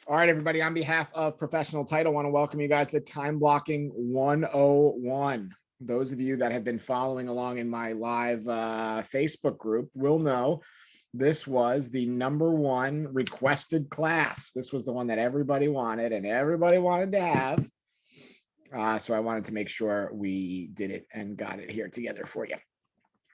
All right, everybody, on behalf of Professional Title, I want to welcome you guys to Time Blocking 101. Those of you that have been following along in my live Facebook group will know this was the #1 requested class. This was the one that everybody wanted and everybody wanted to have. So I wanted to make sure we did it and got it here together for you.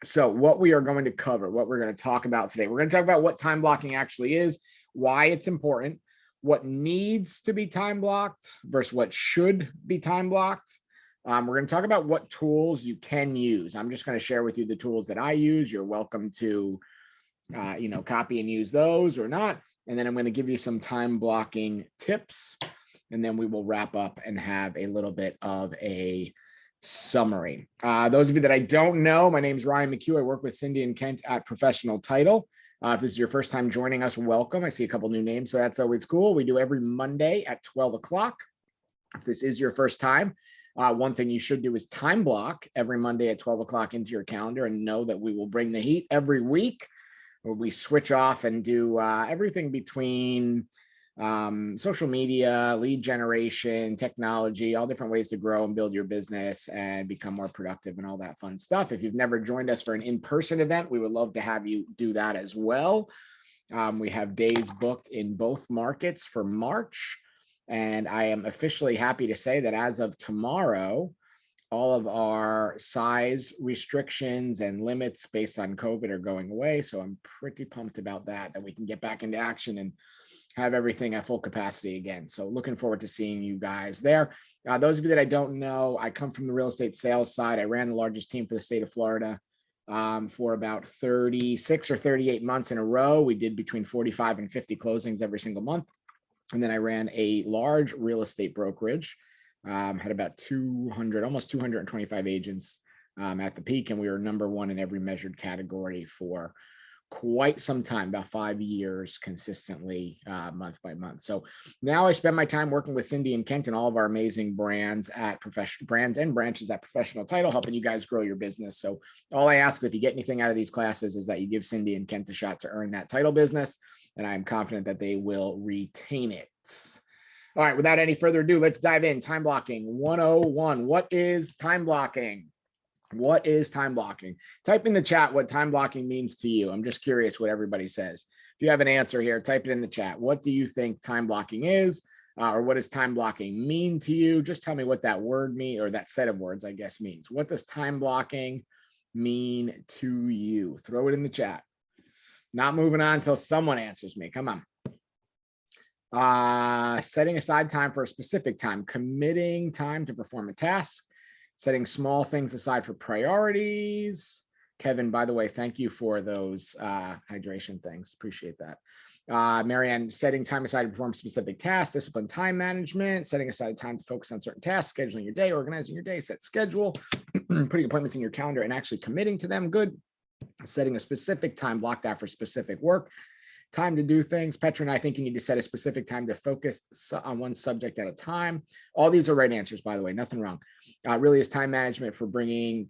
So what we are going to cover, what we're going to talk about today, we're going to talk about what time blocking actually is, why it's important, what needs to be time blocked versus what should be time blocked. We're going to talk about what tools you can use. I'm just going to share with you the tools that I use. You're welcome to, copy and use those or not. And then I'm going to give you some time blocking tips. And then we will wrap up and have a little bit of a summary. Those of you that I don't know, my name is Ryan McHugh. I work with Cindy and Kent at Professional Title. If this is your first time joining us, welcome. I see a couple new names, so that's always cool. We do every Monday at 12 o'clock. If this is your first time, one thing you should do is time block every Monday at 12 o'clock into your calendar and know that we will bring the heat every week where we switch off and do everything between social media, lead generation, technology, all different ways to grow and build your business and become more productive and all that fun stuff. If you've never joined us for an in-person event, we would love to have you do that as well. We have days booked in both markets for March. And I am officially happy to say that as of tomorrow, all of our size restrictions and limits based on COVID are going away. So I'm pretty pumped about that we can get back into action and have everything at full capacity again. So looking forward to seeing you guys there. Those of you that I don't know, I come from the real estate sales side. I ran the largest team for the state of Florida for about 36 or 38 months in a row. We did between 45 and 50 closings every single month. And then I ran a large real estate brokerage, had about 200, almost 225 agents at the peak. And we were #1 in every measured category for quite some time, about 5 years consistently, month by month. So now I spend my time working with Cindy and Kent and all of our amazing brands at brands and branches at Professional Title, helping you guys grow your business. So all I ask, if you get anything out of these classes, is that you give Cindy and Kent a shot to earn that title business. And I'm confident that they will retain it. All right, without any further ado, let's dive in. Time blocking 101. What is time blocking? What is time blocking? Type in the chat what time blocking means to you. I'm just curious what everybody says. If you have an answer here, type it in the chat. What do you think time blocking is? Or what does time blocking mean to you? Just tell me what that word means, or that set of words, I guess, means. What does time blocking mean to you? Throw it in the chat. Not moving on until someone answers me. Come on. Setting aside time for a specific time, committing time to perform a task, setting small things aside for priorities. Kevin, by the way, thank you for those hydration things. Appreciate that. Marianne, setting time aside to perform specific tasks, discipline time management, setting aside time to focus on certain tasks, scheduling your day, organizing your day, set schedule, putting appointments in your calendar and actually committing to them. Good. Setting a specific time blocked out for specific work. Time to do things. Petra and I think you need to set a specific time to focus on one subject at a time. All these are right answers, by the way, nothing wrong. Really is time management for bringing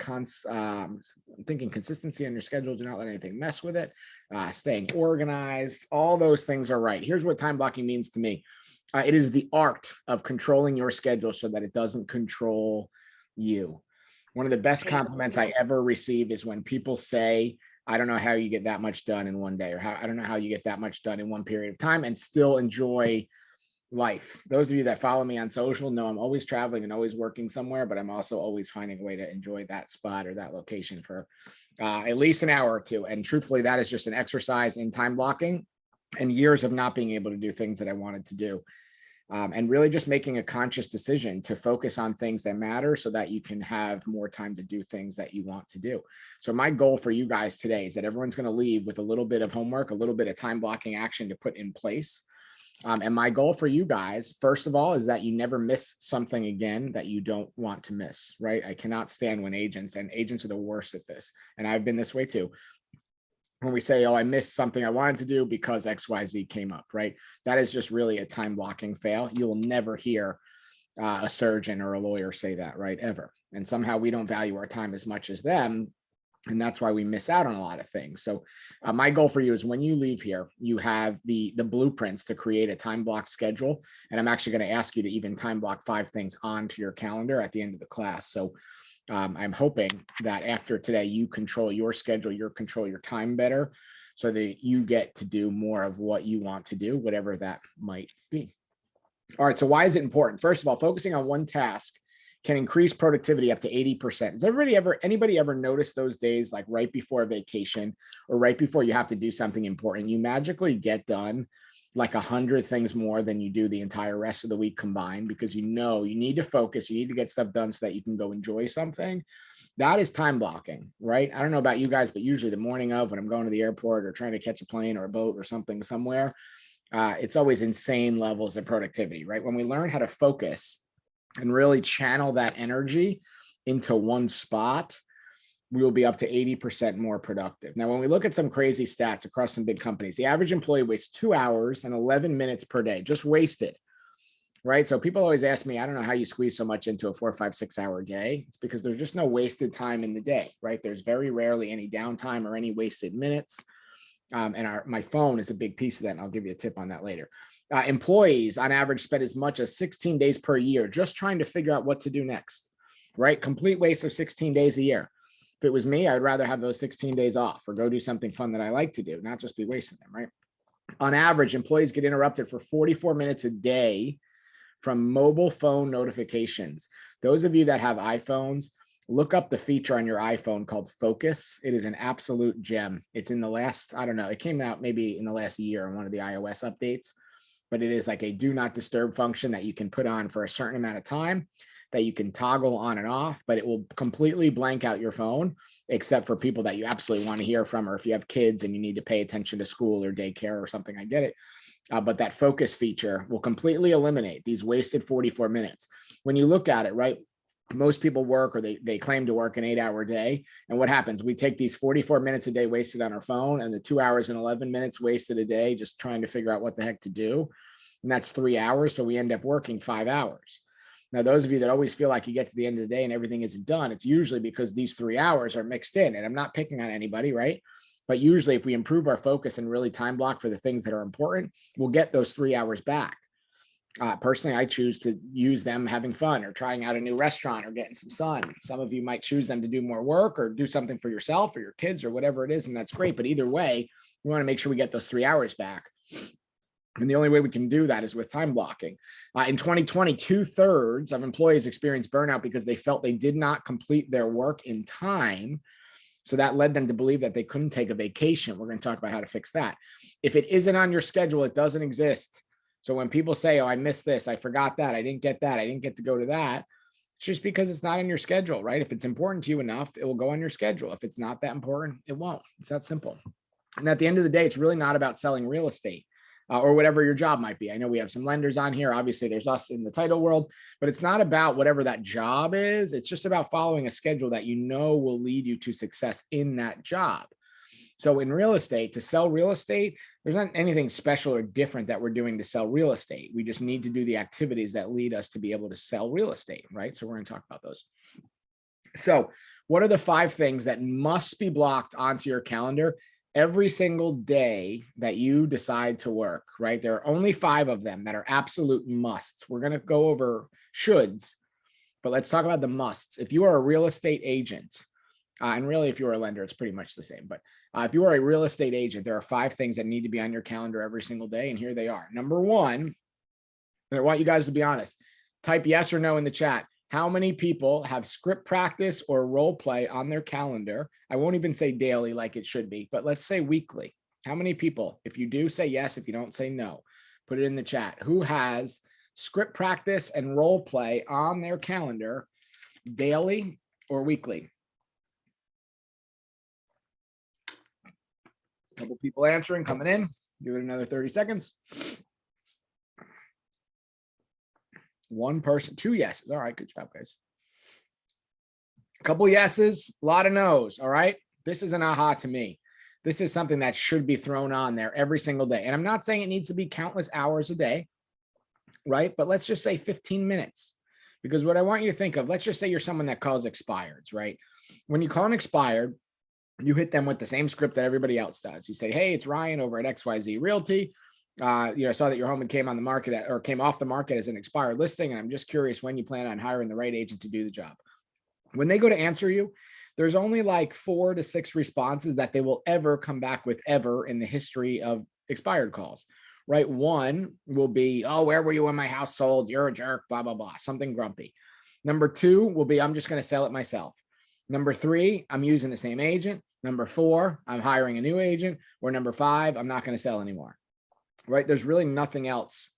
thinking consistency on your schedule. Do not let anything mess with it. Staying organized. All those things are right. Here's what time blocking means to me. It is the art of controlling your schedule so that it doesn't control you. One of the best compliments I ever received is when people say, I don't know how you get that much done in one day, or I don't know how you get that much done in one period of time and still enjoy life. Those of you that follow me on social know I'm always traveling and always working somewhere, but I'm also always finding a way to enjoy that spot or that location for at least an hour or two. And truthfully, that is just an exercise in time blocking and years of not being able to do things that I wanted to do. And really just making a conscious decision to focus on things that matter so that you can have more time to do things that you want to do. So my goal for you guys today is that everyone's going to leave with a little bit of homework, a little bit of time blocking action to put in place. And my goal for you guys, first of all, is that you never miss something again that you don't want to miss, right? I cannot stand when agents are the worst at this. And I've been this way too. When we say, oh, I missed something I wanted to do because XYZ came up, right? That is just really a time blocking fail. You will never hear a surgeon or a lawyer say that, right? Ever. And somehow we don't value our time as much as them. And that's why we miss out on a lot of things. So my goal for you is when you leave here, you have the blueprints to create a time block schedule. And I'm actually going to ask you to even time block 5 things onto your calendar at the end of the class. So I'm hoping that after today, you control your schedule, you control your time better, so that you get to do more of what you want to do, whatever that might be. All right, so why is it important? First of all, focusing on one task can increase productivity up to 80%. Does anybody ever notice those days, like right before a vacation or right before you have to do something important, you magically get done like 100 things more than you do the entire rest of the week combined, because you know you need to focus, you need to get stuff done so that you can go enjoy something. That is time blocking, right? I don't know about you guys, but usually the morning of, when I'm going to the airport or trying to catch a plane or a boat or something somewhere, it's always insane levels of productivity, right? When we learn how to focus and really channel that energy into one spot, we will be up to 80% more productive. Now, when we look at some crazy stats across some big companies, the average employee wastes 2 hours and 11 minutes per day, just wasted, right? So people always ask me, I don't know how you squeeze so much into a 4, 5, 6 hour day. It's because there's just no wasted time in the day, right? There's very rarely any downtime or any wasted minutes. And my phone is a big piece of that. And I'll give you a tip on that later. Employees on average spend as much as 16 days per year just trying to figure out what to do next, right? Complete waste of 16 days a year. If it was me, I'd rather have those 16 days off or go do something fun that I like to do, not just be wasting them, right? On average, employees get interrupted for 44 minutes a day from mobile phone notifications. Those of you that have iPhones, look up the feature on your iPhone called Focus. It is an absolute gem. It's in the last, I don't know, it came out maybe in the last year in one of the iOS updates, but it is like a do not disturb function that you can put on for a certain amount of time, that you can toggle on and off, but it will completely blank out your phone, except for people that you absolutely want to hear from, or if you have kids and you need to pay attention to school or daycare or something, I get it. But that focus feature will completely eliminate these wasted 44 minutes. When you look at it, right, most people work, or they claim to work an 8-hour day. And what happens? We take these 44 minutes a day wasted on our phone and the 2 hours and 11 minutes wasted a day just trying to figure out what the heck to do. And that's 3 hours. So we end up working 5 hours. Now, those of you that always feel like you get to the end of the day and everything isn't done, it's usually because these 3 hours are mixed in. And I'm not picking on anybody, right? But usually if we improve our focus and really time block for the things that are important, we'll get those 3 hours back. Personally, I choose to use them having fun or trying out a new restaurant or getting some sun. Some of you might choose them to do more work or do something for yourself or your kids or whatever it is, and that's great. But either way, we want to make sure we get those 3 hours back. And the only way we can do that is with time blocking. In 2020, 2/3 of employees experienced burnout because they felt they did not complete their work in time. So that led them to believe that they couldn't take a vacation. We're going to talk about how to fix that. If it isn't on your schedule, it doesn't exist. So when people say, oh, I missed this, I forgot that, I didn't get that, I didn't get to go to that, it's just because it's not in your schedule, right? If it's important to you enough, it will go on your schedule. If it's not that important, it won't. It's that simple. And at the end of the day, it's really not about selling real estate or whatever your job might be. I know we have some lenders on here. Obviously, there's us in the title world, but it's not about whatever that job is. It's just about following a schedule that you know will lead you to success in that job. So in real estate, to sell real estate, there's not anything special or different that we're doing to sell real estate. We just need to do the activities that lead us to be able to sell real estate, right? So we're going to talk about those. So what are the 5 things that must be blocked onto your calendar every single day that you decide to work, right? There are only 5 of them that are absolute musts. We're going to go over shoulds, but let's talk about the musts. If you are a real estate agent, and really, if you're a lender, it's pretty much the same. But if you are a real estate agent, there are 5 things that need to be on your calendar every single day. And here they are. Number 1, and I want you guys to be honest. Type yes or no in the chat. How many people have script practice or role play on their calendar? I won't even say daily like it should be, but let's say weekly. How many people? If you do, say yes. If you don't, say no. Put it in the chat. Who has script practice and role play on their calendar daily or weekly? Couple people answering, coming in. Give it another 30 seconds. 1 person, 2 yeses. All right, good job, guys. A couple yeses, a lot of no's. All right, this is an aha to me. This is something that should be thrown on there every single day. And I'm not saying it needs to be countless hours a day, right? But let's just say 15 minutes. Because what I want you to think of, let's just say you're someone that calls expireds, right? When you call an expired, You hit them with the same script that everybody else does. You say, hey, it's Ryan over at XYZ Realty. I saw that your home came on the market or came off the market as an expired listing. And I'm just curious when you plan on hiring the right agent to do the job. When they go to answer you, there's only like 4 to 6 responses that they will ever come back with ever in the history of expired calls, right? One will be, oh, where were you when my house sold? You're a jerk, blah, blah, blah, something grumpy. Number 2 will be, I'm just going to sell it myself. Number 3, I'm using the same agent. Number 4, I'm hiring a new agent. Or number 5, I'm not going to sell anymore, right? There's really nothing else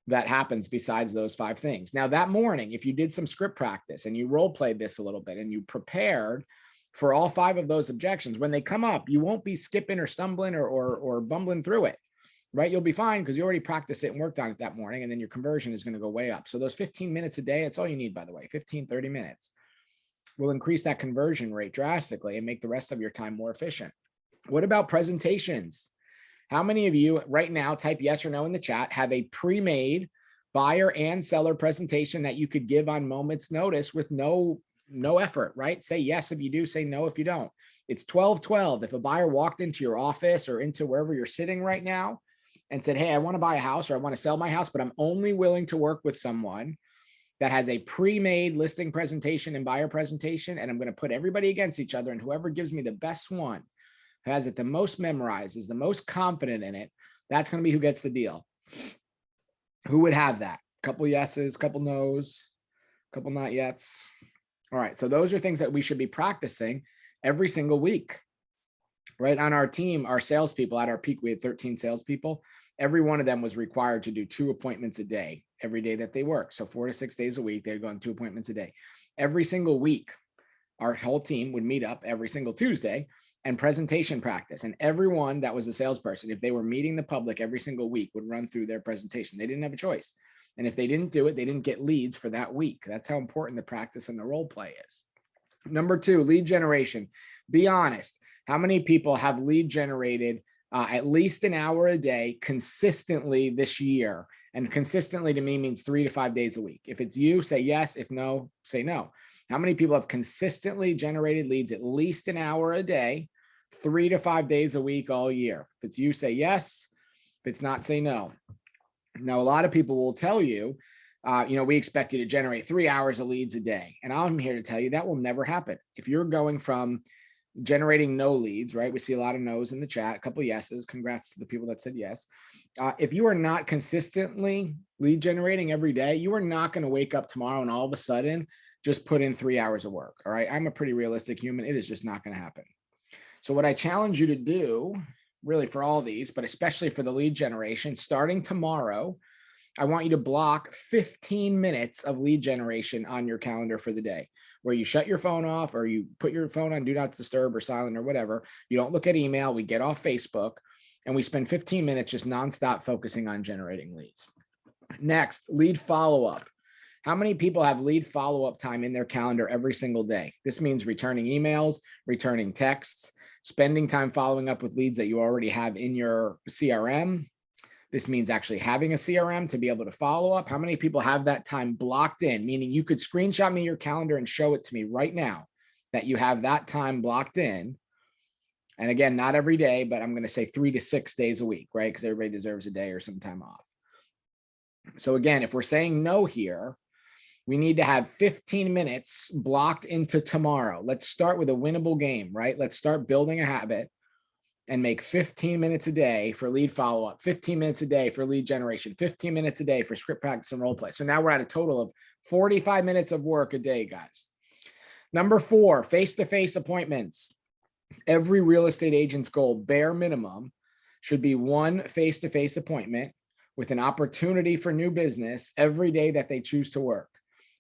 that happens besides those 5 things. Now that morning, if you did some script practice and you role played this a little bit and you prepared for all 5 of those objections, when they come up, you won't be skipping or stumbling or bumbling through it, right? You'll be fine because you already practiced it and worked on it that morning, and then your conversion is going to go way up. So those 15 minutes a day, it's all you need, by the way, 15, 30 minutes will increase that conversion rate drastically and make the rest of your time more efficient. What about presentations? How many of you right now, type yes or no in the chat, have a pre-made buyer and seller presentation that you could give on moment's notice with no effort, right? Say yes if you do, say no if you don't. It's 12-12. If a buyer walked into your office or into wherever you're sitting right now and said, hey, I want to buy a house or I want to sell my house, but I'm only willing to work with someone that has a pre-made listing presentation and buyer presentation, and I'm going to put everybody against each other, and whoever gives me the best one, has it the most memorized, is the most confident in it, that's going to be who gets the deal. Who would have that? Couple yeses, couple nos, couple not yets. All right, so those are things that we should be practicing every single week, right? On our team, our salespeople, at our peak, we had 13 salespeople. Every one of them was required to do 2 appointments a day, every day that they work. So 4 to 6 days a week, they'd go on 2 appointments a day. Every single week, our whole team would meet up every single Tuesday and presentation practice. And everyone that was a salesperson, if they were meeting the public every single week, would run through their presentation. They didn't have a choice. And if they didn't do it, they didn't get leads for that week. That's how important the practice and the role play is. Number 2, lead generation. Be honest. How many people have lead generated at least an hour a day consistently this year? And consistently to me means 3 to 5 days a week. If it's you, say yes. If no, say no. How many people have consistently generated leads at least an hour a day, 3 to 5 days a week all year? If it's you, say yes. If it's not, say no. Now, a lot of people will tell you, we expect you to generate 3 hours of leads a day. And I'm here to tell you that will never happen. If you're going from generating no leads, right? We see a lot of no's in the chat, a couple of yeses. Congrats to the people that said yes. If you are not consistently lead generating every day, you are not going to wake up tomorrow and all of a sudden just put in 3 hours of work. All right. I'm a pretty realistic human. It is just not going to happen. So what I challenge you to do, really for all these, but especially for the lead generation, starting tomorrow, I want you to block 15 minutes of lead generation on your calendar for the day, where you shut your phone off or you put your phone on do not disturb or silent or whatever. You don't look at email. We get off Facebook and we spend 15 minutes just nonstop focusing on generating leads. Next, lead follow-up. How many people have lead follow-up time in their calendar every single day? This means returning emails, returning texts, spending time following up with leads that you already have in your CRM. This means actually having a CRM to be able to follow up. How many people have that time blocked in? Meaning you could screenshot me your calendar and show it to me right now that you have that time blocked in. And again, not every day, but I'm going to say 3 to 6 days a week, right? Because everybody deserves a day or some time off. So again, if we're saying no here, we need to have 15 minutes blocked into tomorrow. Let's start with a winnable game, right? Let's start building a habit and make 15 minutes a day for lead follow-up, 15 minutes a day for lead generation, 15 minutes a day for script practice and role play. So now we're at a total of 45 minutes of work a day, guys. Number 4, face-to-face appointments. Every real estate agent's goal, bare minimum, should be 1 face-to-face appointment with an opportunity for new business every day that they choose to work.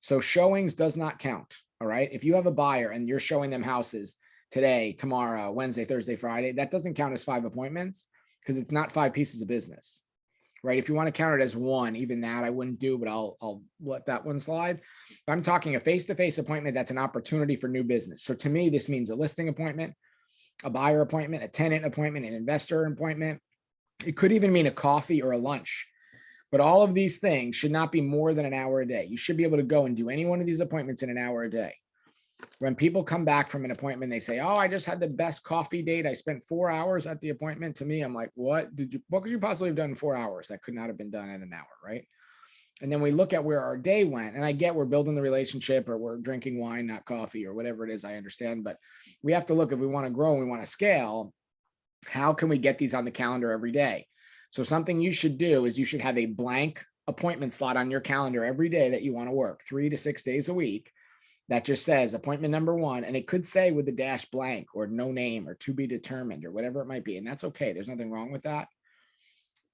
So showings does not count, all right? If you have a buyer and you're showing them houses today, tomorrow, Wednesday, Thursday, Friday, that doesn't count as 5 appointments because it's not 5 pieces of business, right? If you want to count it as 1, even that I wouldn't do, but I'll let that one slide. I'm talking a face-to-face appointment that's an opportunity for new business. So to me, this means a listing appointment, a buyer appointment, a tenant appointment, an investor appointment. It could even mean a coffee or a lunch. But all of these things should not be more than an hour a day. You should be able to go and do any one of these appointments in an hour a day. When people come back from an appointment, they say, oh, I just had the best coffee date. I spent 4 hours at the appointment. To me, I'm like, what could you possibly have done in 4 hours? That could not have been done in an hour, right? And then we look at where our day went, and I get we're building the relationship, or we're drinking wine, not coffee, or whatever it is, I understand. But we have to look, if we want to grow and we want to scale, how can we get these on the calendar every day? So something you should do is you should have a blank appointment slot on your calendar every day that you want to work 3 to 6 days a week. That just says appointment number 1, and it could say with the dash blank or no name or to be determined or whatever it might be. And that's okay. There's nothing wrong with that.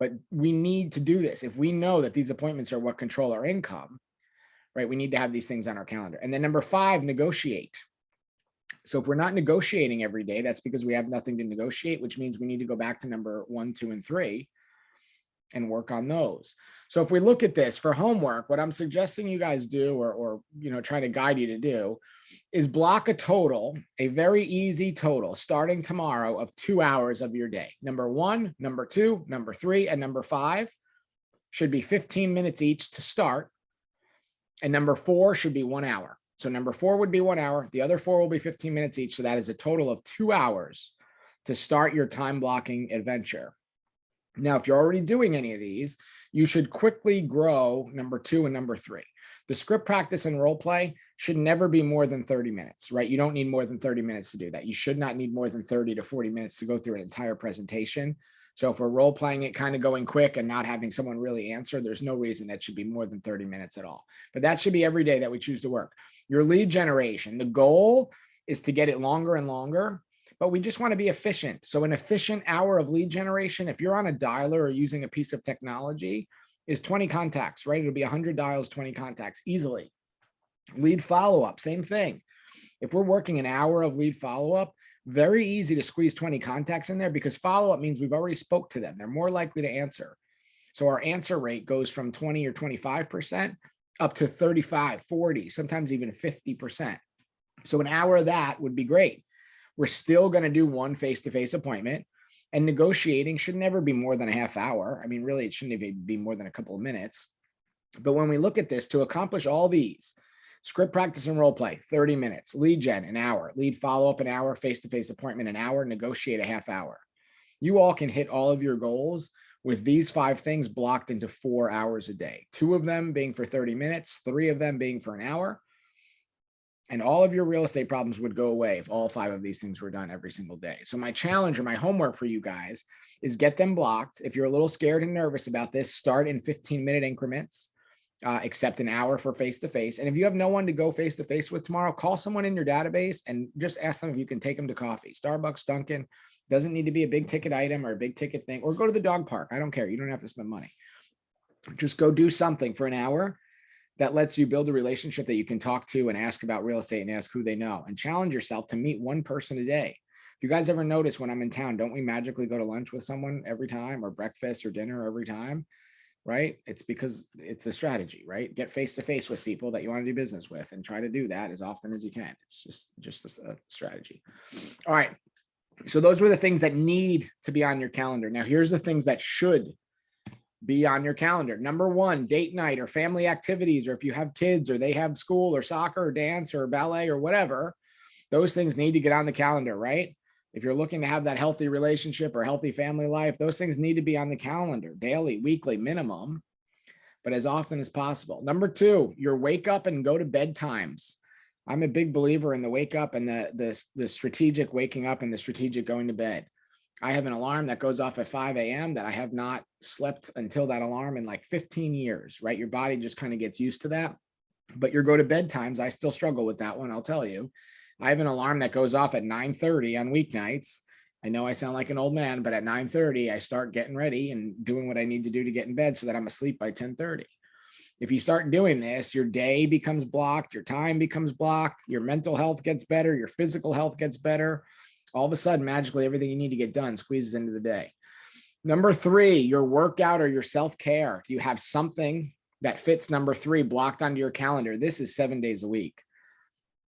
But we need to do this. If we know that these appointments are what control our income, right? We need to have these things on our calendar. And then number 5, negotiate. So if we're not negotiating every day, that's because we have nothing to negotiate, which means we need to go back to number 1, 2, and 3 and work on those. So if we look at this for homework, what I'm suggesting you guys do, or try to guide you to do, is block a total, a very easy total starting tomorrow of 2 hours of your day. Number 1, number 2, number 3, and number 5 should be 15 minutes each to start. And number 4 should be 1 hour. So number 4 would be 1 hour. The other 4 will be 15 minutes each. So that is a total of 2 hours to start your time blocking adventure. Now, if you're already doing any of these, you should quickly grow number 2 and number 3. The script practice and role play should never be more than 30 minutes, right? You don't need more than 30 minutes to do that. You should not need more than 30 to 40 minutes to go through an entire presentation. So if we're role playing it, kind of going quick and not having someone really answer, there's no reason that should be more than 30 minutes at all. But that should be every day that we choose to work. Your lead generation, the goal is to get it longer and longer, but we just want to be efficient. So an efficient hour of lead generation, if you're on a dialer or using a piece of technology, is 20 contacts, right? It'll be 100 dials, 20 contacts easily. Lead follow-up, same thing. If we're working an hour of lead follow-up, very easy to squeeze 20 contacts in there, because follow-up means we've already spoke to them. They're more likely to answer. So our answer rate goes from 20 or 25% up to 35, 40, sometimes even 50%. So an hour of that would be great. We're still going to do one face-to-face appointment, and negotiating should never be more than a half hour. I mean, really, it shouldn't even be more than a couple of minutes. But when we look at this, to accomplish all these, script practice and role play, 30 minutes, lead gen, an hour, lead follow-up, an hour, face-to-face appointment, an hour, negotiate a half hour. You all can hit all of your goals with these 5 things blocked into 4 hours a day, 2 of them being for 30 minutes, 3 of them being for an hour. And all of your real estate problems would go away if all 5 of these things were done every single day. So my challenge or my homework for you guys is get them blocked. If you're a little scared and nervous about this, start in 15-minute increments, except an hour for face-to-face. And if you have no one to go face-to-face with tomorrow, call someone in your database and just ask them if you can take them to coffee. Starbucks, Dunkin', doesn't need to be a big ticket item or a big ticket thing, or go to the dog park. I don't care. You don't have to spend money. Just go do something for an hour that lets you build a relationship that you can talk to and ask about real estate and ask who they know, and challenge yourself to meet one person a day. If you guys ever notice when I'm in town, don't we magically go to lunch with someone every time, or breakfast or dinner every time, right? It's because it's a strategy, right? Get face-to-face with people that you want to do business with and try to do that as often as you can. It's just a strategy. All right. So those were the things that need to be on your calendar. Now here's the things that should be on your calendar. Number 1, date night or family activities, or if you have kids or they have school or soccer or dance or ballet or whatever, those things need to get on the calendar, right? If you're looking to have that healthy relationship or healthy family life, those things need to be on the calendar daily, weekly, minimum, but as often as possible. Number 2, your wake up and go to bed times. I'm a big believer in the wake up and the strategic waking up and the strategic going to bed. I have an alarm that goes off at 5 a.m. that I have not slept until that alarm in like 15 years, right? Your body just kind of gets used to that. But your go to bed times, I still struggle with that one, I'll tell you. I have an alarm that goes off at 9:30 on weeknights. I know I sound like an old man, but at 9:30, I start getting ready and doing what I need to do to get in bed so that I'm asleep by 10:30. If you start doing this, your day becomes blocked, your time becomes blocked, your mental health gets better, your physical health gets better. All of a sudden, magically, everything you need to get done squeezes into the day. Number 3, your workout or your self-care. Do you have something that fits number 3 blocked onto your calendar? This is 7 days a week,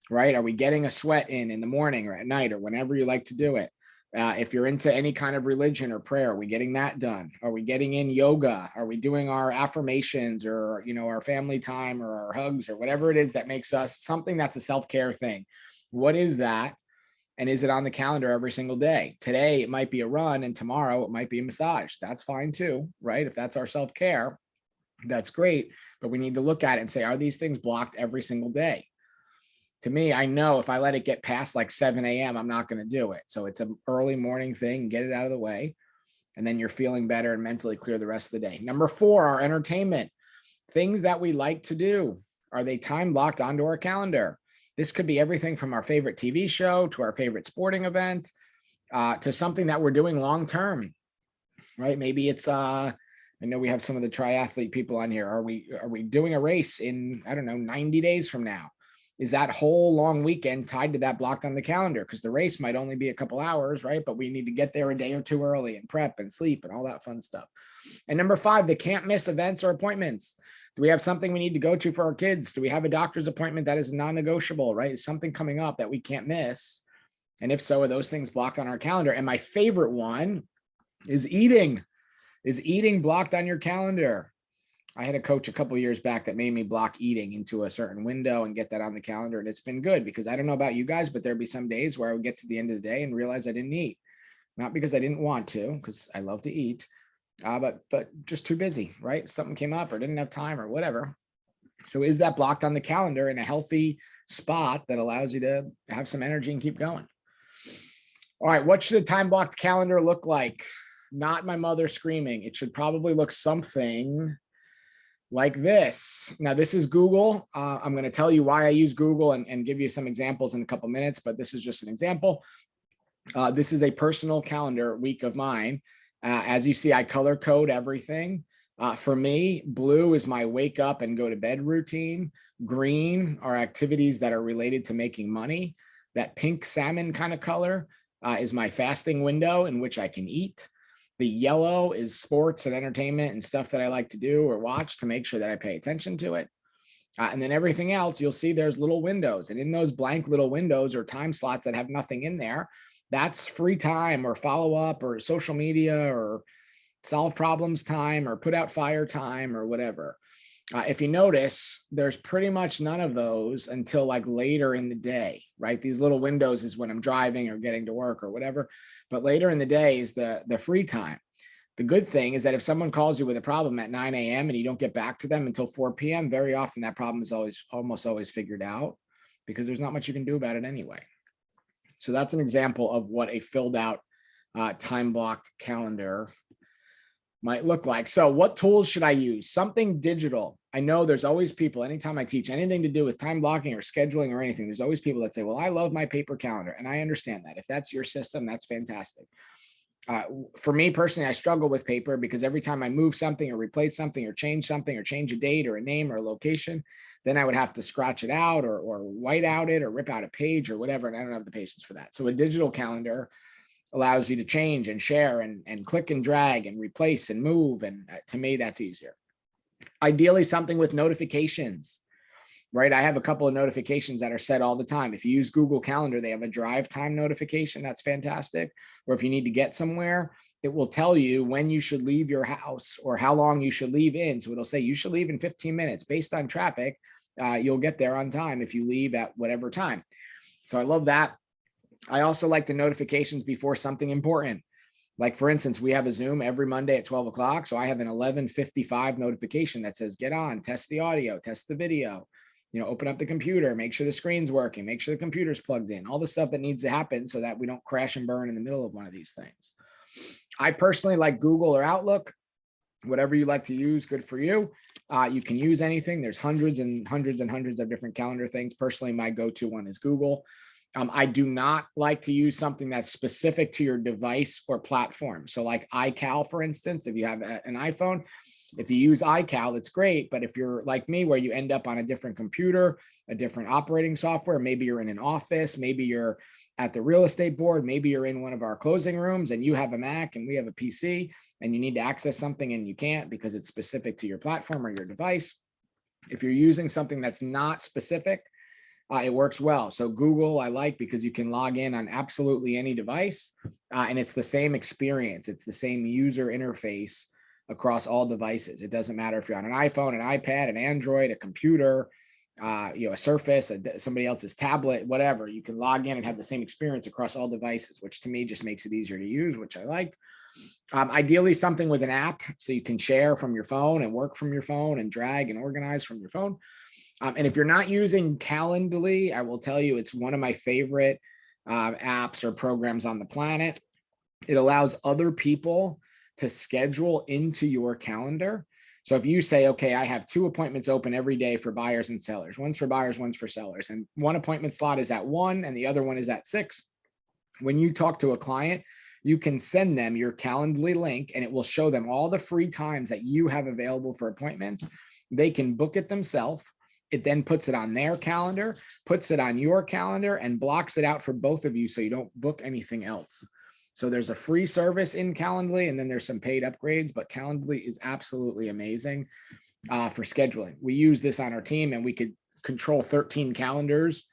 right? Are we getting a sweat in the morning or at night or whenever you like to do it? If you're into any kind of religion or prayer, are we getting that done? Are we getting in yoga? Are we doing our affirmations or, our family time or our hugs or whatever it is that makes us something that's a self-care thing? What is that? And is it on the calendar every single day? Today, it might be a run, and tomorrow it might be a massage. That's fine too, right? If that's our self-care, that's great. But we need to look at it and say, are these things blocked every single day? To me, I know if I let it get past like 7 a.m., I'm not going to do it. So it's an early morning thing, get it out of the way. And then you're feeling better and mentally clear the rest of the day. Number 4, our entertainment. Things that we like to do. Are they time blocked onto our calendar? This could be everything from our favorite TV show to our favorite sporting event to something that we're doing long term, right? Maybe it's I know we have some of the triathlete people on here. Are we doing a race in, I don't know, 90 days from now? Is that whole long weekend tied to that blocked on the calendar? Because the race might only be a couple hours, right? But we need to get there a day or two early and prep and sleep and all that fun stuff. And number 5, the can't miss events or appointments. Do we have something we need to go to for our kids? Do we have a doctor's appointment that is non-negotiable, right? Is something coming up that we can't miss? And if so, are those things blocked on our calendar? And my favorite one is eating. Is eating blocked on your calendar? I had a coach a couple of years back that made me block eating into a certain window and get that on the calendar. And it's been good because I don't know about you guys, but there'd be some days where I would get to the end of the day and realize I didn't eat. Not because I didn't want to, because I love to eat, but just too busy, right? Something came up or didn't have time or whatever. So is that blocked on the calendar in a healthy spot that allows you to have some energy and keep going? All right, what should a time blocked calendar look like? Not my mother screaming. It should probably look something like this. Now, this is Google. I'm going to tell you why I use Google and give you some examples in a couple minutes, but this is just an example. This is a personal calendar week of mine. As you see, I color code everything. For me, blue is my wake up and go to bed routine. Green are activities that are related to making money. That pink salmon kind of color is my fasting window in which I can eat. The yellow is sports and entertainment and stuff that I like to do or watch to make sure that I pay attention to it. And then everything else, you'll see there's little windows. And in those blank little windows or time slots that have nothing in there, that's free time or follow up or social media or solve problems time or put out fire time or whatever. If you notice, there's pretty much none of those until like later in the day, right? These little windows is when I'm driving or getting to work or whatever. But later in the day is the free time. The good thing is that if someone calls you with a problem at 9 a.m. and you don't get back to them until 4 p.m., very often that problem is almost always figured out because there's not much you can do about it anyway. So that's an example of what a filled out time blocked calendar might look like. So what tools should I use? Something digital. I know there's always people, anytime I teach anything to do with time blocking or scheduling or anything, there's always people that say, well, I love my paper calendar. And I understand that. If that's your system, that's fantastic. For me personally, I struggle with paper because every time I move something or replace something or change a date or a name or a location, then I would have to scratch it out or white out it or rip out a page or whatever. And I don't have the patience for that. So a digital calendar allows you to change and share and click and drag and replace and move. And to me, that's easier. Ideally, something with notifications, right? I have a couple of notifications that are set all the time. If you use Google Calendar, they have a drive time notification. That's fantastic. Or if you need to get somewhere, it will tell you when you should leave your house or how long you should leave in. So it'll say you should leave in 15 minutes based on traffic. You'll get there on time if you leave at whatever time. So I love that. I also like the notifications before something important. Like for instance, we have a Zoom every Monday at 12 o'clock. So I have an 11:55 notification that says, get on, test the audio, test the video, open up the computer, make sure the screen's working, make sure the computer's plugged in, all the stuff that needs to happen so that we don't crash and burn in the middle of one of these things. I personally like Google or Outlook, whatever you like to use, good for you. You can use anything. There's hundreds and hundreds and hundreds of different calendar things. Personally, my go-to one is Google. I do not like to use something that's specific to your device or platform. So like iCal, for instance, if you have an iPhone, if you use iCal, it's great. But if you're like me, where you end up on a different computer, a different operating software, maybe you're in an office, maybe you're at the real estate board, maybe you're in one of our closing rooms and you have a Mac and we have a PC and you need to access something and you can't because it's specific to your platform or your device. If you're using something that's not specific, it works well. So Google, I like because you can log in on absolutely any device and it's the same experience. It's the same user interface across all devices. It doesn't matter if you're on an iPhone, an iPad, an Android, a computer, a Surface, somebody else's tablet, whatever. You can log in and have the same experience across all devices, which to me just makes it easier to use, which I like. Ideally something with an app so you can share from your phone and work from your phone and drag and organize from your phone. And if you're not using Calendly, I will tell you it's one of my favorite apps or programs on the planet. It allows other people to schedule into your calendar. So if you say, okay, I have 2 appointments open every day for buyers and sellers, one's for buyers, one's for sellers, and one appointment slot is at 1 and the other one is at 6. When you talk to a client, you can send them your Calendly link and it will show them all the free times that you have available for appointments. They can book it themselves. It then puts it on their calendar, puts it on your calendar, and blocks it out for both of you so you don't book anything else. So there's a free service in Calendly, and then there's some paid upgrades, but Calendly is absolutely amazing for scheduling. We use this on our team, and we could control 13 calendars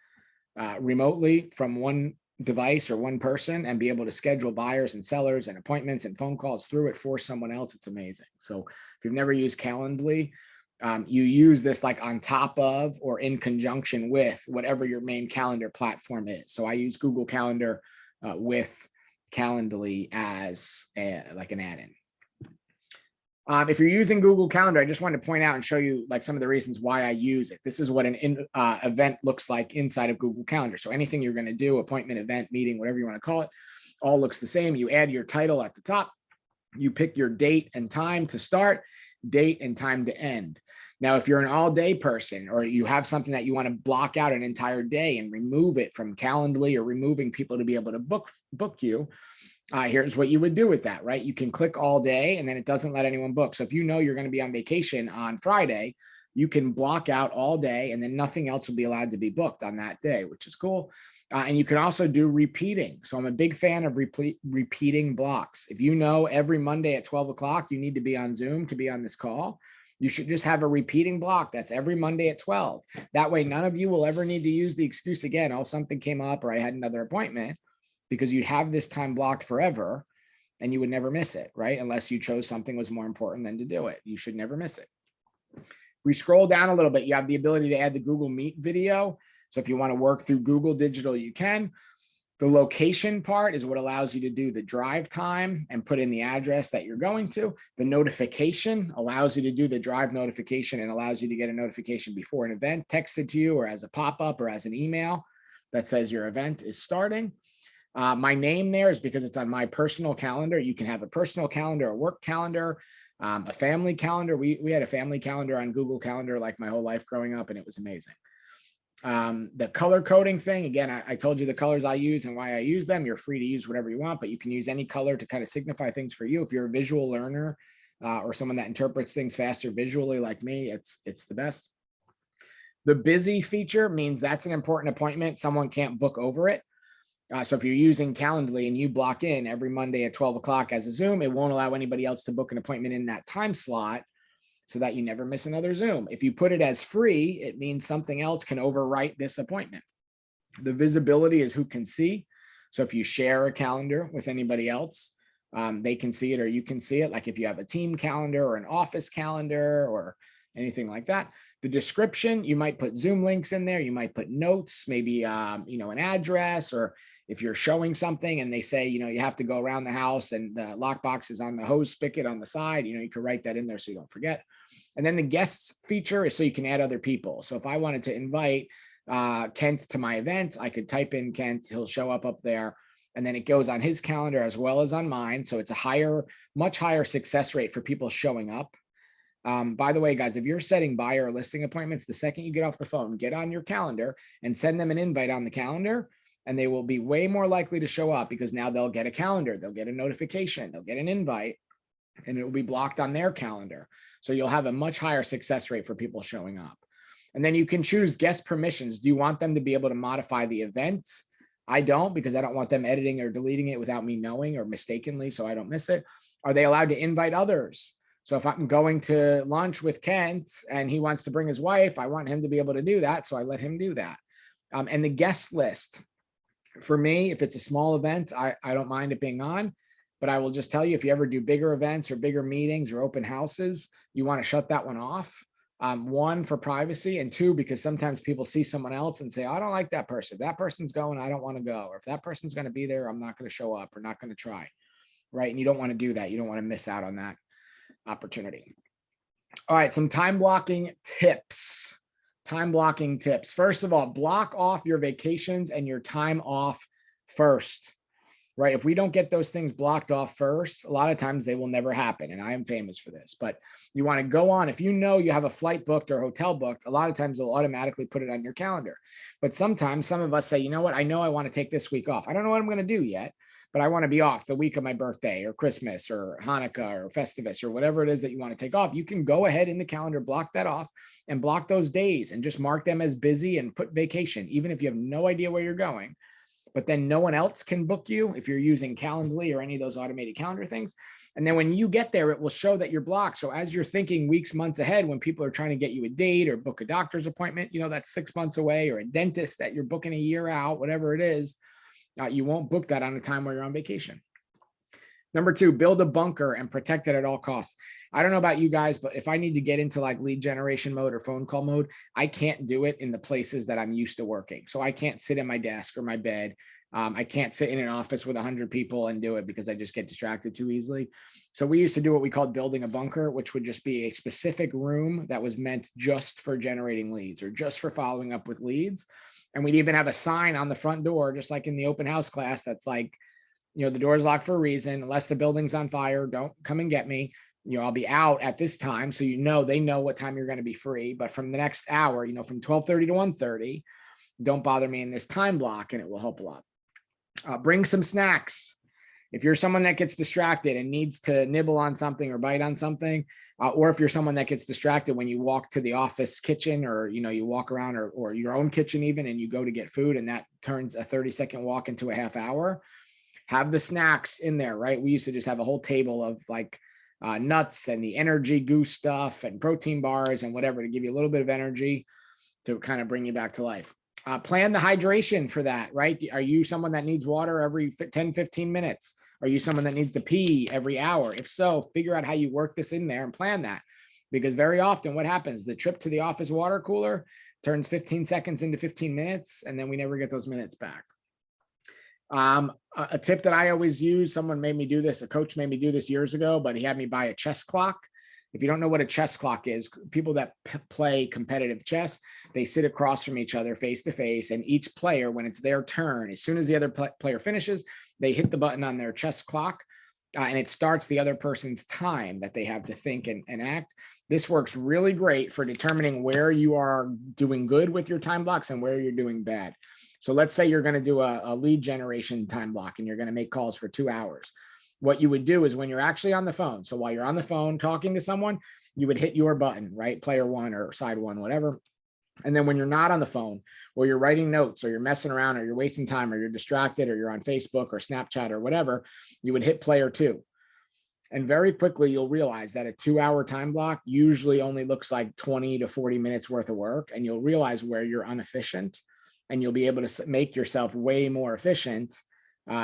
remotely from one device or one person and be able to schedule buyers and sellers and appointments and phone calls through it for someone else. It's amazing. So if you've never used Calendly, you use this like on top of or in conjunction with whatever your main calendar platform is. So I use Google Calendar with Calendly as like an add-in. If you're using Google Calendar, I just wanted to point out and show you like some of the reasons why I use it. This is what an event looks like inside of Google Calendar. So anything you're going to do, appointment, event, meeting, whatever you want to call it, all looks the same. You add your title at the top. You pick your date and time to start, date and time to end. Now, if you're an all-day person or you have something that you want to block out an entire day and remove it from Calendly or removing people to be able to book you, here's what you would do with that, right? You can click all day and then it doesn't let anyone book. So if you know you're going to be on vacation on Friday, you can block out all day and then nothing else will be allowed to be booked on that day, which is cool. And you can also do repeating. So I'm a big fan of repeating blocks. If you know every Monday at 12 o'clock, you need to be on Zoom to be on this call, you should just have a repeating block. That's every Monday at 12. That way, none of you will ever need to use the excuse again, oh, something came up or I had another appointment, because you'd have this time blocked forever and you would never miss it, right? Unless you chose something was more important than to do it. You should never miss it. We scroll down a little bit, you have the ability to add the Google Meet video. So if you want to work through Google Digital, you can. The location part is what allows you to do the drive time and put in the address that you're going to. The notification allows you to do the drive notification and allows you to get a notification before an event texted to you or as a pop-up or as an email that says your event is starting. My name there is because it's on my personal calendar. You can have a personal calendar, a work calendar, a family calendar. We had a family calendar on Google Calendar like my whole life growing up, and it was amazing. The color coding thing, again, I told you the colors I use and why I use them. You're free to use whatever you want, but you can use any color to kind of signify things for you. If you're a visual learner or someone that interprets things faster visually like me, it's the best. The busy feature means that's an important appointment. Someone can't book over it. So if you're using Calendly and you block in every Monday at 12 o'clock as a Zoom, it won't allow anybody else to book an appointment in that time slot so that you never miss another Zoom. If you put it as free, it means something else can overwrite this appointment. The visibility is who can see. So if you share a calendar with anybody else, they can see it or you can see it. Like if you have a team calendar or an office calendar or anything like that. The description, you might put Zoom links in there. You might put notes, maybe, an address, or if you're showing something and they say, you have to go around the house and the lockbox is on the hose spigot on the side, you can write that in there so you don't forget. And then the guests feature is so you can add other people. So if I wanted to invite Kent to my event, I could type in Kent, he'll show up there, and then it goes on his calendar as well as on mine. So it's a much higher success rate for people showing up. By the way, guys, if you're setting buyer or listing appointments, the second you get off the phone, get on your calendar and send them an invite on the calendar, and they will be way more likely to show up because now they'll get a calendar, they'll get a notification, they'll get an invite, and it will be blocked on their calendar. So you'll have a much higher success rate for people showing up. And then you can choose guest permissions. Do you want them to be able to modify the event? I don't, because I don't want them editing or deleting it without me knowing or mistakenly, so I don't miss it. Are they allowed to invite others? So if I'm going to lunch with Kent and he wants to bring his wife, I want him to be able to do that. So I let him do that. And the guest list, for me, if it's a small event, I don't mind it being on, but I will just tell you, if you ever do bigger events or bigger meetings or open houses, you want to shut that one off. One, for privacy, and two, because sometimes people see someone else and say, I don't like that person. If that person's going, I don't want to go. Or if that person's going to be there, I'm not going to show up or not going to try. Right. And you don't want to do that. You don't want to miss out on that opportunity. All right. Some time blocking tips. Time blocking tips. First of all, block off your vacations and your time off first. Right? If we don't get those things blocked off first, a lot of times they will never happen. And I am famous for this, but you want to go on. If you know you have a flight booked or hotel booked, a lot of times they'll automatically put it on your calendar. But sometimes some of us say, you know what? I know I want to take this week off. I don't know what I'm going to do yet, but I want to be off the week of my birthday or Christmas or Hanukkah or Festivus or whatever it is that you want to take off. You can go ahead in the calendar, block that off and block those days and just mark them as busy and put vacation, even if you have no idea where you're going. But then no one else can book you if you're using Calendly or any of those automated calendar things. And then when you get there, it will show that you're blocked. So as you're thinking weeks, months ahead, when people are trying to get you a date or book a doctor's appointment, that's 6 months away, or a dentist that you're booking a year out, whatever it is, you won't book that on a time where you're on vacation. Number two, build a bunker and protect it at all costs. I don't know about you guys, but if I need to get into like lead generation mode or phone call mode, I can't do it in the places that I'm used to working. So I can't sit in my desk or my bed. I can't sit in an office with 100 people and do it because I just get distracted too easily. So we used to do what we called building a bunker, which would just be a specific room that was meant just for generating leads or just for following up with leads. And we'd even have a sign on the front door, just like in the open house class, that's like, the door's locked for a reason. Unless the building's on fire, don't come and get me. I'll be out at this time. So, they know what time you're going to be free. But from the next hour, from 12:30 to 1:30, don't bother me in this time block, and it will help a lot. Bring some snacks. If you're someone that gets distracted and needs to nibble on something or bite on something, or if you're someone that gets distracted when you walk to the office kitchen or, you walk around or your own kitchen even, and you go to get food and that turns a 30-second walk into a half hour, have the snacks in there, right? We used to just have a whole table of like nuts and the energy goose stuff and protein bars and whatever to give you a little bit of energy to kind of bring you back to life. Plan the hydration for that, right? Are you someone that needs water every 10, 15 minutes? Are you someone that needs to pee every hour? If so, figure out how you work this in there and plan that. Because very often what happens, the trip to the office water cooler turns 15 seconds into 15 minutes, and then we never get those minutes back. A tip that I always use, someone made me do this, a coach made me do this years ago, but he had me buy a chess clock. If you don't know what a chess clock is, people that play competitive chess, they sit across from each other face to face, and each player, when it's their turn, as soon as the other player finishes, they hit the button on their chess clock, and it starts the other person's time that they have to think and act. This works really great for determining where you are doing good with your time blocks and where you're doing bad. So let's say you're going to do a lead generation time block and you're going to make calls for 2 hours. What you would do is when you're actually on the phone, so while you're on the phone talking to someone, you would hit your button, right? Player one or side one, whatever. And then when you're not on the phone, or you're writing notes, or you're messing around, or you're wasting time, or you're distracted, or you're on Facebook or Snapchat or whatever, you would hit player two. And very quickly, you'll realize that a 2-hour time block usually only looks like 20 to 40 minutes worth of work. And you'll realize where you're inefficient, and you'll be able to make yourself way more efficient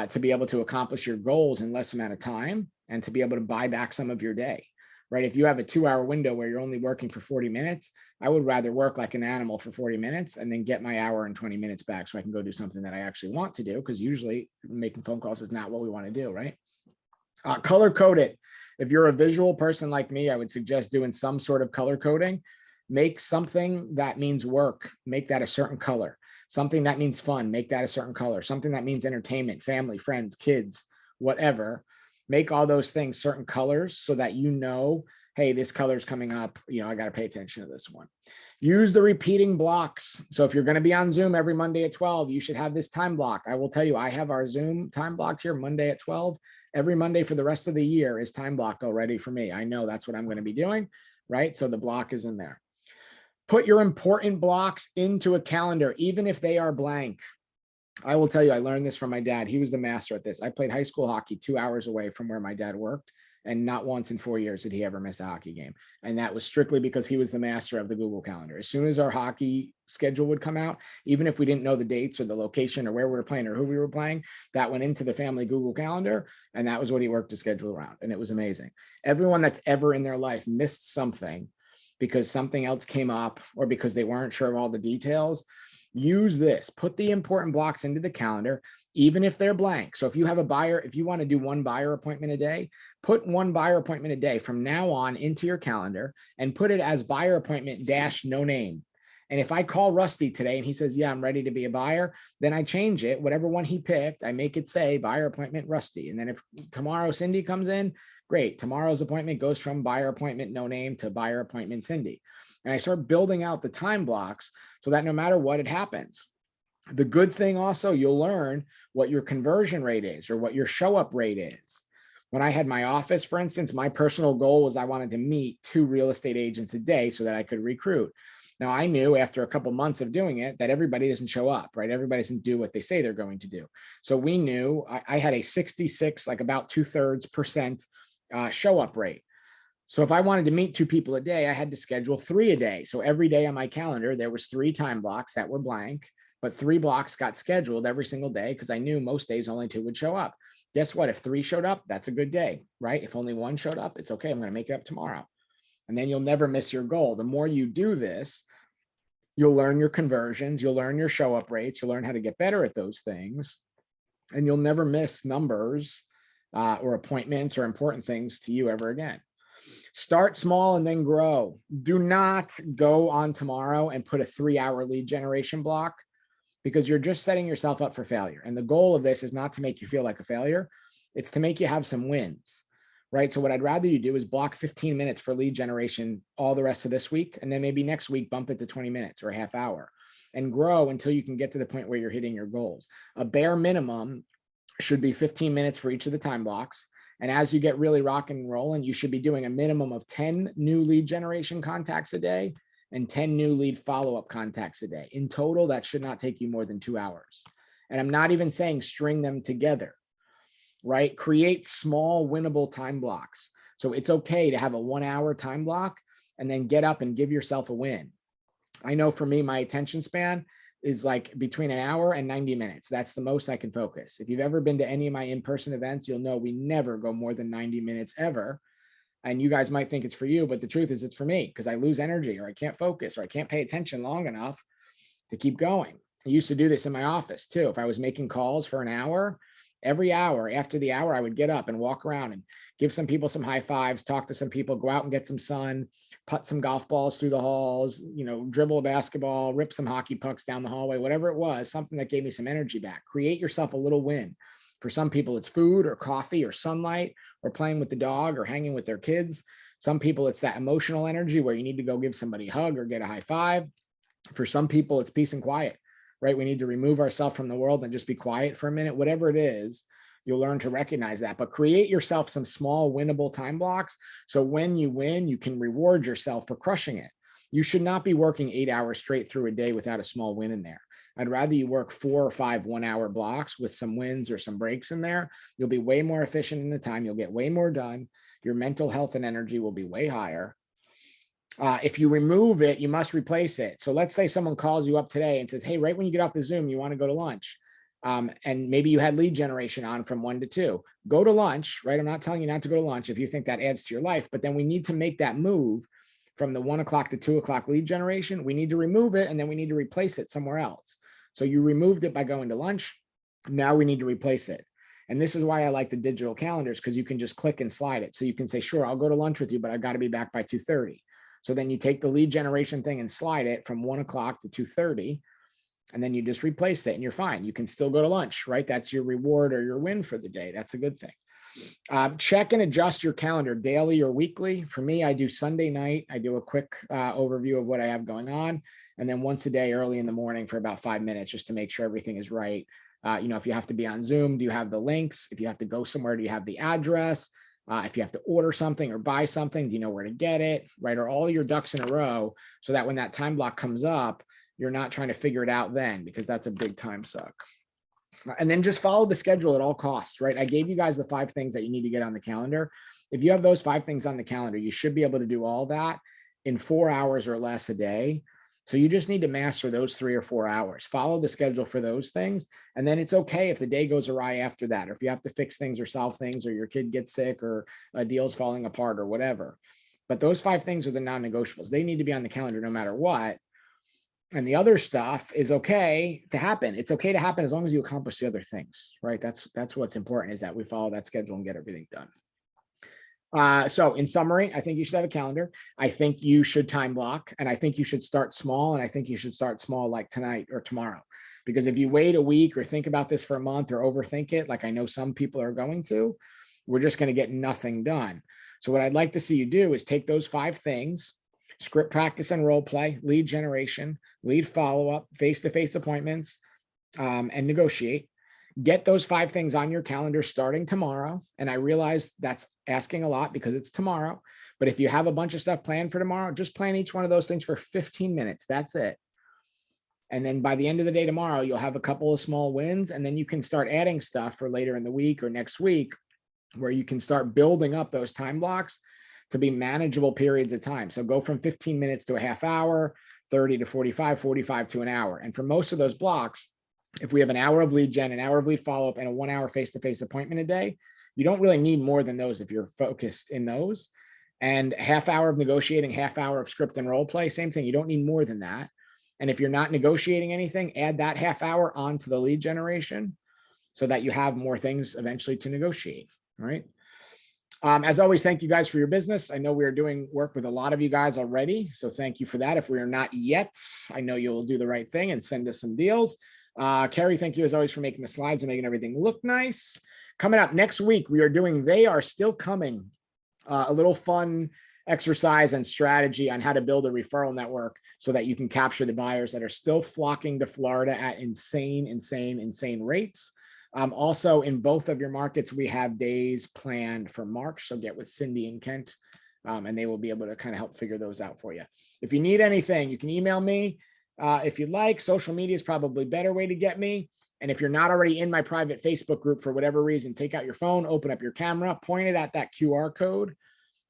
to be able to accomplish your goals in less amount of time and to be able to buy back some of your day, right? If you have a 2-hour window where you're only working for 40 minutes, I would rather work like an animal for 40 minutes and then get my hour and 20 minutes back so I can go do something that I actually want to do, because usually making phone calls is not what we want to do, right? Color code it. If you're a visual person like me, I would suggest doing some sort of color coding. Make something that means work, make that a certain color. Something that means fun, make that a certain color. Something that means entertainment, family, friends, kids, whatever. Make all those things certain colors so that hey, this color's coming up. I got to pay attention to this one. Use the repeating blocks. So if you're going to be on Zoom every Monday at 12, you should have this time blocked. I will tell you, I have our Zoom time blocked here Monday at 12. Every Monday for the rest of the year is time blocked already for me. I know that's what I'm going to be doing, right? So the block is in there. Put your important blocks into a calendar, even if they are blank. I will tell you, I learned this from my dad. He was the master at this. I played high school hockey 2 hours away from where my dad worked, and not once in 4 years did he ever miss a hockey game. And that was strictly because he was the master of the Google Calendar. As soon as our hockey schedule would come out, even if we didn't know the dates or the location or where we were playing or who we were playing, that went into the family Google Calendar, and that was what he worked to schedule around. And it was amazing. Everyone that's ever in their life missed something because something else came up or because they weren't sure of all the details, use this. Put the important blocks into the calendar, even if they're blank. So if you have a buyer, if you want to do one buyer appointment a day, put one buyer appointment a day from now on into your calendar and put it as buyer appointment dash no name. And if I call Rusty today and he says, yeah, I'm ready to be a buyer, then I change it. Whatever one he picked, I make it say buyer appointment Rusty. And then if tomorrow Cindy comes in, great. Tomorrow's appointment goes from buyer appointment no name to buyer appointment Cindy. And I start building out the time blocks so that no matter what, it happens. The good thing also, you'll learn what your conversion rate is or what your show up rate is. When I had my office, for instance, my personal goal was I wanted to meet 2 real estate agents a day so that I could recruit. Now, I knew after a couple months of doing it that everybody doesn't show up, right? Everybody doesn't do what they say they're going to do. So we knew I had a 66, like about 2/3% show up rate. So if I wanted to meet 2 people a day, I had to schedule 3 a day. So every day on my calendar, there was 3 time blocks that were blank, but 3 blocks got scheduled every single day because I knew most days only 2 would show up. Guess what? If 3 showed up, that's a good day, right? If only 1 showed up, it's okay. I'm going to make it up tomorrow. And then you'll never miss your goal. The more you do this, you'll learn your conversions, you'll learn your show up rates, you'll learn how to get better at those things, and you'll never miss numbers or appointments or important things to you ever again. Start small and then grow. Do not go on tomorrow and put a 3-hour lead generation block because you're just setting yourself up for failure. And the goal of this is not to make you feel like a failure. It's to make you have some wins. Right. So what I'd rather you do is block 15 minutes for lead generation all the rest of this week. And then maybe next week, bump it to 20 minutes or a half hour and grow until you can get to the point where you're hitting your goals. A bare minimum should be 15 minutes for each of the time blocks. And as you get really rocking and rolling, you should be doing a minimum of 10 new lead generation contacts a day and 10 new lead follow-up contacts a day. In total, that should not take you more than 2 hours. And I'm not even saying string them together. Right? Create small winnable time blocks. So it's okay to have a 1-hour time block and then get up and give yourself a win. I know for me, my attention span is like between an hour and 90 minutes. That's the most I can focus. If you've ever been to any of my in-person events, you'll know we never go more than 90 minutes ever. And you guys might think it's for you, but the truth is it's for me because I lose energy or I can't focus or I can't pay attention long enough to keep going. I used to do this in my office too. If I was making calls for an hour, every hour after the hour, I would get up and walk around and give some people some high fives, talk to some people, go out and get some sun, putt some golf balls through the halls, dribble a basketball, rip some hockey pucks down the hallway, whatever it was, something that gave me some energy back. Create yourself a little win. For some people, it's food or coffee or sunlight or playing with the dog or hanging with their kids. Some people, it's that emotional energy where you need to go give somebody a hug or get a high five. For some people, it's peace and quiet. Right? We need to remove ourselves from the world and just be quiet for a minute, whatever it is, you'll learn to recognize that, but create yourself some small winnable time blocks. So when you win, you can reward yourself for crushing it. You should not be working 8 hours straight through a day without a small win in there. I'd rather you work 4 or 5 1-hour blocks with some wins or some breaks in there. You'll be way more efficient in the time. You'll get way more done. Your mental health and energy will be way higher. If you remove it, you must replace it. So let's say someone calls you up today and says, hey, right when you get off the Zoom, you want to go to lunch. And maybe you had lead generation on from 1 to 2. Go to lunch, right? I'm not telling you not to go to lunch if you think that adds to your life, but then we need to make that move from the 1 o'clock to 2 o'clock lead generation. We need to remove it and then we need to replace it somewhere else. So you removed it by going to lunch. Now we need to replace it. And this is why I like the digital calendars, because you can just click and slide it. So you can say, sure, I'll go to lunch with you, but I've got to be back by 2:30. So then you take the lead generation thing and slide it from 1 o'clock to 2:30, and then you just replace it and you're fine. You can still go to lunch, right? That's your reward or your win for the day. That's a good thing. Check and adjust your calendar daily or weekly. For me, I do Sunday night. I do a quick overview of what I have going on. And then once a day early in the morning for about 5 minutes, just to make sure everything is right. If you have to be on Zoom, do you have the links? If you have to go somewhere, do you have the address? If you have to order something or buy something, do you know where to get it, right? Are all your ducks in a row so that when that time block comes up, you're not trying to figure it out then, because that's a big time suck. And then just follow the schedule at all costs, right? I gave you guys the 5 things that you need to get on the calendar. If you have those 5 things on the calendar, you should be able to do all that in 4 hours or less a day. So you just need to master those 3 or 4 hours, follow the schedule for those things. And then it's okay if the day goes awry after that, or if you have to fix things or solve things, or your kid gets sick, or a deal's falling apart or whatever. But those 5 things are the non-negotiables. They need to be on the calendar no matter what. And the other stuff is okay to happen. It's okay to happen as long as you accomplish the other things, right? That's what's important, is that we follow that schedule and get everything done. So in summary, I think you should have a calendar. I think you should time block, and I think you should start small. And I think you should start small like tonight or tomorrow, because if you wait a week or think about this for a month or overthink it, like I know some people are going to, we're just going to get nothing done. So what I'd like to see you do is take those 5 things: script practice and role play, lead generation, lead follow-up, face-to-face appointments, and negotiate. Get those 5 things on your calendar starting tomorrow. And I realize that's asking a lot because it's tomorrow. But if you have a bunch of stuff planned for tomorrow, just plan each one of those things for 15 minutes. That's it. And then by the end of the day tomorrow, you'll have a couple of small wins, and then you can start adding stuff for later in the week or next week, where you can start building up those time blocks to be manageable periods of time. So go from 15 minutes to a half hour, 30 to 45, 45 to an hour. And for most of those blocks, if we have an hour of lead gen, an hour of lead follow-up, and a 1 hour face-to-face appointment a day, you don't really need more than those if you're focused in those. And a half hour of negotiating, half hour of script and role play, same thing. You don't need more than that. And if you're not negotiating anything, add that half hour onto the lead generation so that you have more things eventually to negotiate. All right. As always, thank you guys for your business. I know we are doing work with a lot of you guys already, so thank you for that. If we are not yet, I know you'll do the right thing and send us some deals. Carrie, thank you as always for making the slides and making everything look nice. Coming up next week, we are doing They Are Still Coming, a little fun exercise and strategy on how to build a referral network so that you can capture the buyers that are still flocking to Florida at insane rates. Also, in both of your markets, we have days planned for March. So get with Cindy and Kent, and they will be able to kind of help figure those out for you. If you need anything, you can email me. If you'd like, social media is probably a better way to get me. And if you're not already in my private Facebook group for whatever reason, take out your phone, open up your camera, point it at that QR code.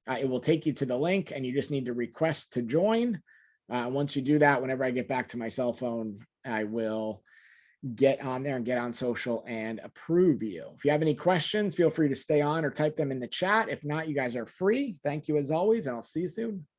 It will take you to the link, and you just need to request to join. Once you do that, whenever I get back to my cell phone, I will get on there and get on social and approve you. If you have any questions, feel free to stay on or type them in the chat. If not, you guys are free. Thank you as always, and I'll see you soon.